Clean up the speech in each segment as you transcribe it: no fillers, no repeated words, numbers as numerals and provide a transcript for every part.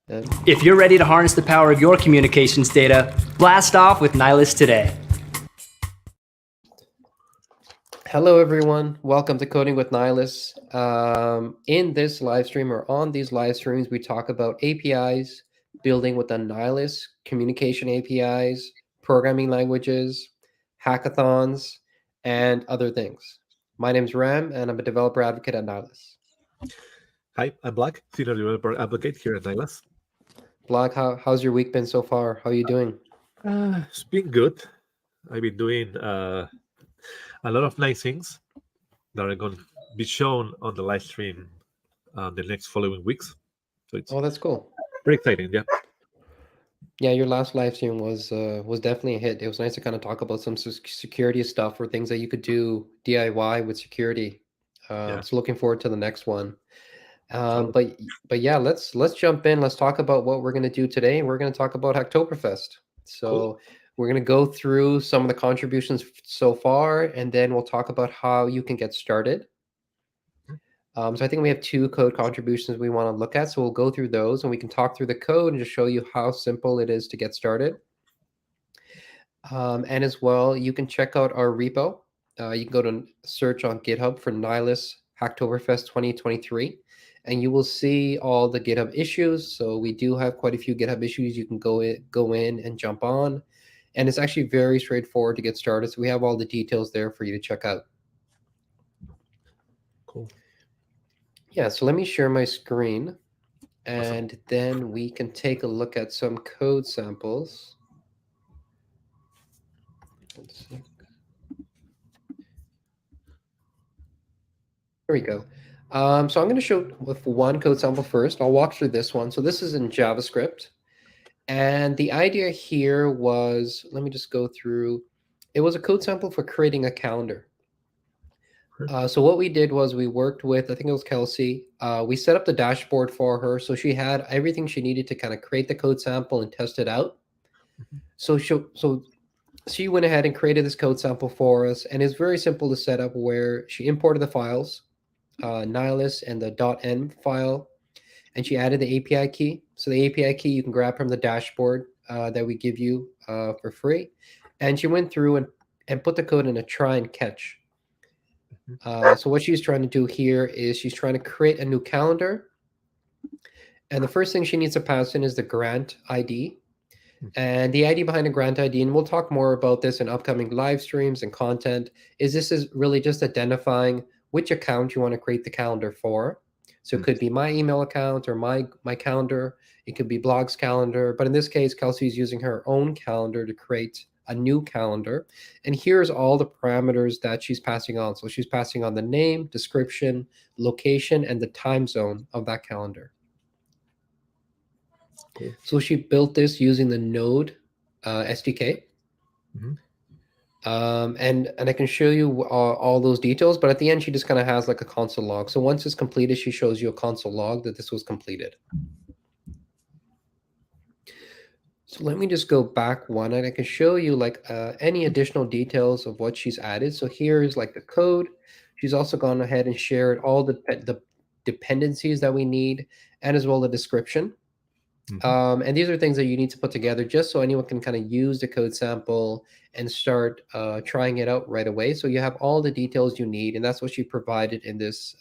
If you're ready to harness the power of your communications data, blast off with Nylas today. Hello, everyone. Welcome to Coding with Nylas. In this live stream or on these live streams, we talk about APIs, building with the Nylas communication APIs, programming languages, hackathons, and other things. My name's Ram, and I'm a developer advocate at Nylas. Hi, I'm Black, Senior Developer Advocate here at Nylas. Black, how's your week been so far? How are you doing? It's been good. I've been doing a lot of nice things that are going to be shown on the live stream the next following weeks. So it's that's cool. very exciting, yeah. Yeah, your last live stream was definitely a hit. It was nice to kind of talk about some security stuff or things that you could do DIY with security. Yeah. So looking forward to the next one. But yeah, let's jump in. Let's talk about what we're going to do today. We're going to talk about Hacktoberfest. So Cool. we're going to go through some of the contributions so far, and then we'll talk about how you can get started. So I think we have 2 code contributions we want to look at. So we'll go through those, and we can talk through the code and just show you how simple it is to get started. And as well, you can check out our repo. You can go to search on GitHub for Nylas Hacktoberfest 2023. And you will see all the GitHub issues. So we do have quite a few GitHub issues you can go in and jump on. And it's actually very straightforward to get started. So we have all the details there for you to check out. Cool. Yeah, so let me share my screen. And then we can take a look at some code samples. Let's see. Here we go. So I'm going to show with one code sample first. I'll walk through this one. So this is in JavaScript. And the idea here was, let me just go through. It was a code sample for creating a calendar. So what we did was we worked with, I think it was Kelsey. We set up the dashboard for her. So she had everything she needed to kind of create the code sample and test it out. So she went ahead and created this code sample for us. And it's very simple to set up, where she imported the files, Nylas and the .env file, and she added the API key. So the API key you can grab from the dashboard that we give you for free. And she went through and put the code in a try and catch. So what she's trying to do here is she's trying to create a new calendar. And the first thing she needs to pass in is the grant ID. And the ID behind the grant ID, and we'll talk more about this in upcoming live streams and content, is this is really just identifying which account you want to create the calendar for. So it could be my email account or my calendar. It could be Blog's calendar. But in this case, Kelsey's using her own calendar to create a new calendar. And here's all the parameters that she's passing on. So she's passing on the name, description, location, and the time zone of that calendar. Cool. So she built this using the Node SDK. And I can show you all those details, but at the end, she just kind of has like a console log. So once it's completed, she shows you a console log that this was completed. So let me just go back one, and I can show you like any additional details of what she's added. So here's like the code. She's also gone ahead and shared all the dependencies that we need, and as well the description. And these are things that you need to put together just so anyone can kind of use the code sample and start trying it out right away. So you have all the details you need, and that's what she provided in this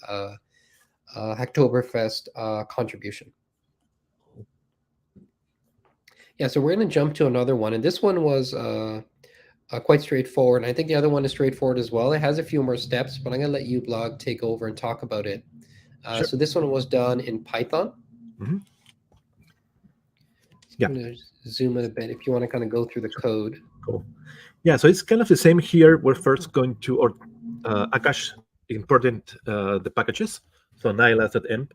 Hacktoberfest contribution. Yeah, so we're going to jump to another one, and this one was quite straightforward. And I think the other one is straightforward as well. It has a few more steps, but I'm going to let you, Blog, take over and talk about it. Sure. So this one was done in Python. Yeah. I'm going to zoom in a bit if you want to kind of go through the code. Cool. Yeah, so it's kind of the same here. We're first going to, Akash imported the packages, so Nylas.env.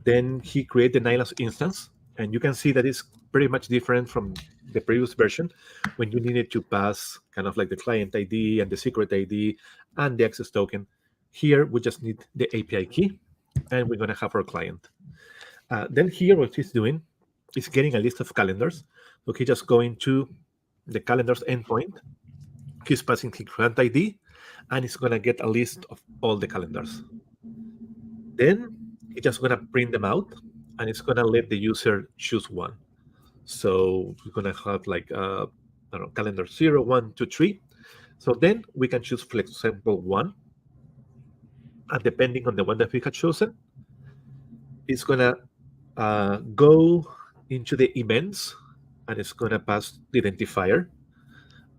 Then he created the Nylas instance, and you can see that it's pretty much different from the previous version when you needed to pass kind of like the client ID and the secret ID and the access token. Here, we just need the API key, and we're going to have our client. Then here, what he's doing is getting a list of calendars. So he's just going to the calendars endpoint. He's passing his grant ID, and he's going to get a list of all the calendars. Then he's just going to print them out and it's gonna let the user choose one. So we're gonna have like I don't know, calendar 0, 1, 2, 3. So then we can choose, for example, one, and depending on the one that we have chosen, it's gonna go into the events, and it's gonna pass the identifier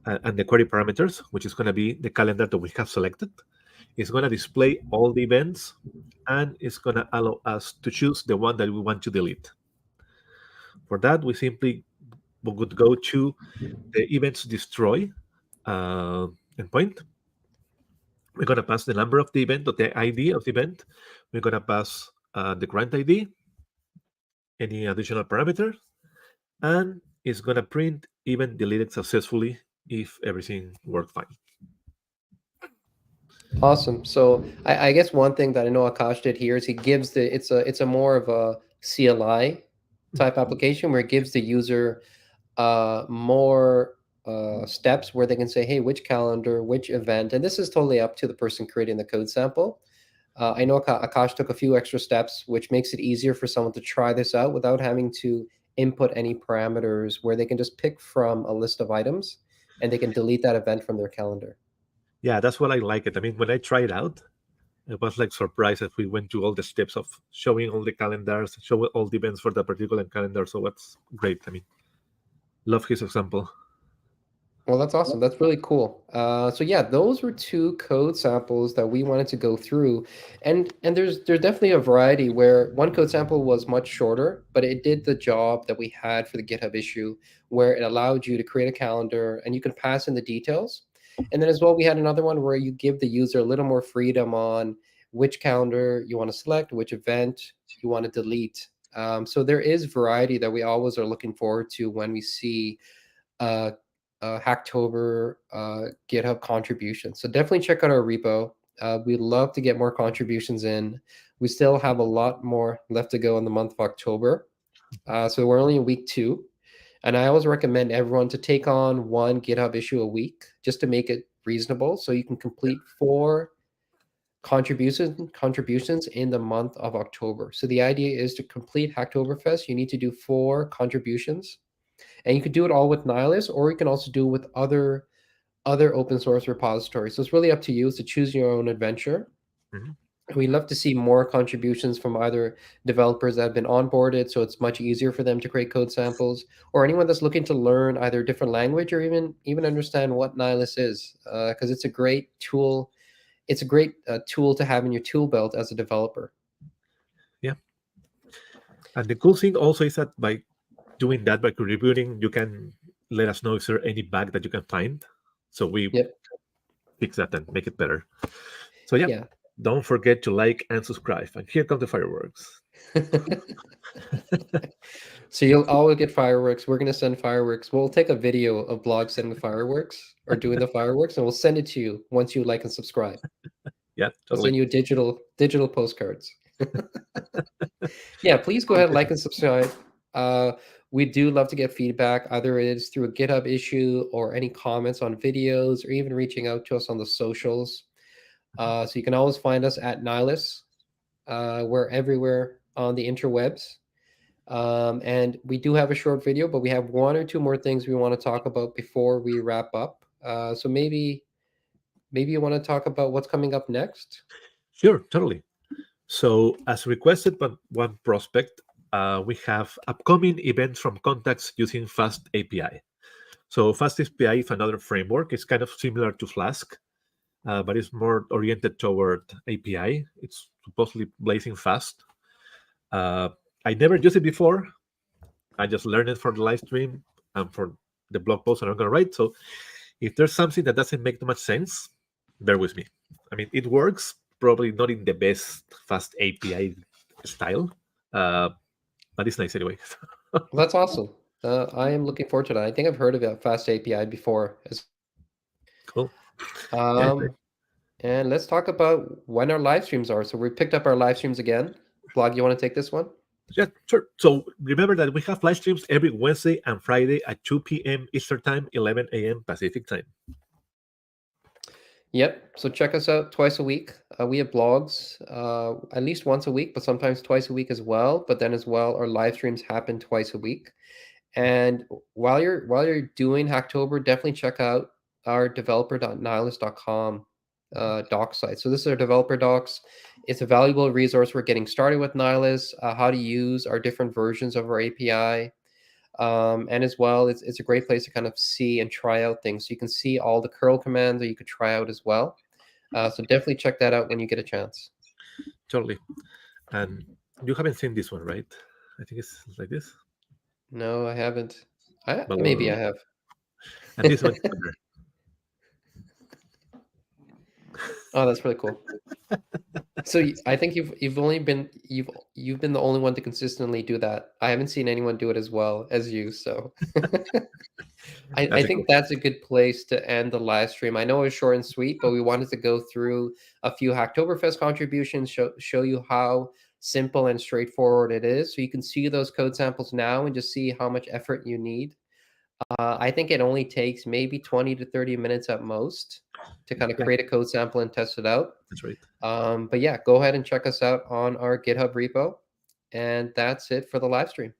and the query parameters, which is gonna be the calendar that we have selected. It's gonna display all the events, and it's gonna allow us to choose the one that we want to delete. For that, we simply would go to the events destroy endpoint. We're going to pass the number of the event, or the ID of the event. We're going to pass the grant ID, any additional parameter, and it's going to print event deleted successfully if everything worked fine. Awesome. So I guess one thing that I know Akash did here is he gives it's a more of a CLI type application where it gives the user more steps where they can say, hey, which calendar, which event, and this is totally up to the person creating the code sample. I know Akash took a few extra steps, which makes it easier for someone to try this out without having to input any parameters, where they can just pick from a list of items and they can delete that event from their calendar. Yeah, that's what I like it. I mean, when I tried it out, I was like surprised that we went through all the steps of showing all the calendars, showing all the events for the particular calendar. So that's great. I mean, love his example. Well, that's awesome. That's really cool. So yeah, those were two code samples that we wanted to go through, and there's definitely a variety where one code sample was much shorter, but it did the job that we had for the GitHub issue, where it allowed you to create a calendar and you can pass in the details. And then as well, we had another one where you give the user a little more freedom on which calendar you want to select, which event you want to delete. So there is variety that we always are looking forward to when we see uh, Hacktober GitHub contributions. So definitely check out our repo. We'd love to get more contributions in. We still have a lot more left to go in the month of October. So we're only in week 2. And I always recommend everyone to take on one GitHub issue a week just to make it reasonable. So you can complete 4 contributions in the month of October. So the idea is to complete Hacktoberfest, you need to do 4 contributions. And you could do it all with Nylas, or you can also do it with other open source repositories. So it's really up to you. It's to choose your own adventure. Mm-hmm. We'd love to see more contributions from either developers that have been onboarded, so it's much easier for them to create code samples, or anyone that's looking to learn either a different language or even understand what Nylas is, because it's a great tool. It's a great tool to have in your tool belt as a developer. Yeah. And the cool thing also is that by doing that, by contributing, you can let us know if there any bug that you can find. So we fix that and make it better. So yeah. Don't forget to like and subscribe. And here come the fireworks. So you'll always get fireworks. We're going to send fireworks. We'll take a video of Blog sending the fireworks or doing the fireworks, and we'll send it to you once you like and subscribe. Yeah, totally. We'll send you digital postcards. Yeah, please go ahead, like and subscribe. We do love to get feedback, either it is through a GitHub issue or any comments on videos, or even reaching out to us on the socials. So you can always find us at Nylas. We're everywhere on the interwebs. And we do have a short video, but we have 1 or 2 more things we want to talk about before we wrap up. So maybe you want to talk about what's coming up next? Sure, totally. So as requested by one prospect, we have upcoming events from contacts using Fast API. So Fast API is another framework. It's kind of similar to Flask, but it's more oriented toward API. It's supposedly blazing fast. I never used it before. I just learned it for the live stream and for the blog post that I'm going to write. So if there's something that doesn't make too much sense, bear with me. I mean, it works, probably not in the best Fast API style, but it's nice anyway. Well, that's awesome. I am looking forward to that. I think I've heard of Fast API before. Cool. And let's talk about when our live streams are. So we picked up our live streams again. Blog, you want to take this one? Yeah, sure. So remember that we have live streams every Wednesday and Friday at 2 p.m. Eastern Time, 11 a.m. Pacific Time. Yep. So check us out twice a week. We have blogs at least once a week, but sometimes twice a week as well. But then as well, our live streams happen twice a week. And while you're doing Hacktober, definitely check out our developer.nylas.com doc site. So this is our developer docs. It's a valuable resource for getting started with Nylas, how to use our different versions of our API. And as well, it's a great place to kind of see and try out things. So you can see all the curl commands that you could try out as well. So definitely check that out when you get a chance. Totally. And you haven't seen this one, right? I think it's like this. No, I haven't. But Maybe I have. And this one. Better. Oh, that's really cool. So I think you've only been you've been the only one to consistently do that. I haven't seen anyone do it as well as you. So I think that's a good place to end the live stream. I know it was short and sweet, but we wanted to go through a few Hacktoberfest contributions, show you how simple and straightforward it is. So you can see those code samples now and just see how much effort you need. I think it only takes maybe 20 to 30 minutes at most to kind of create a code sample and test it out. That's right. But yeah, go ahead and check us out on our GitHub repo. And that's it for the live stream.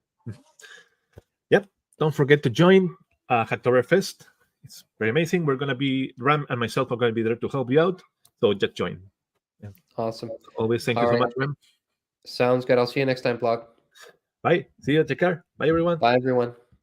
Yep. Don't forget to join Hacktoberfest. It's very amazing. We're going to be, Ram and myself are going to be there to help you out. So just join. Yeah. Awesome. Always thank you so much, Ram. Sounds good. I'll see you next time, Blog. Bye. See you. Take care. Bye, everyone. Bye, everyone.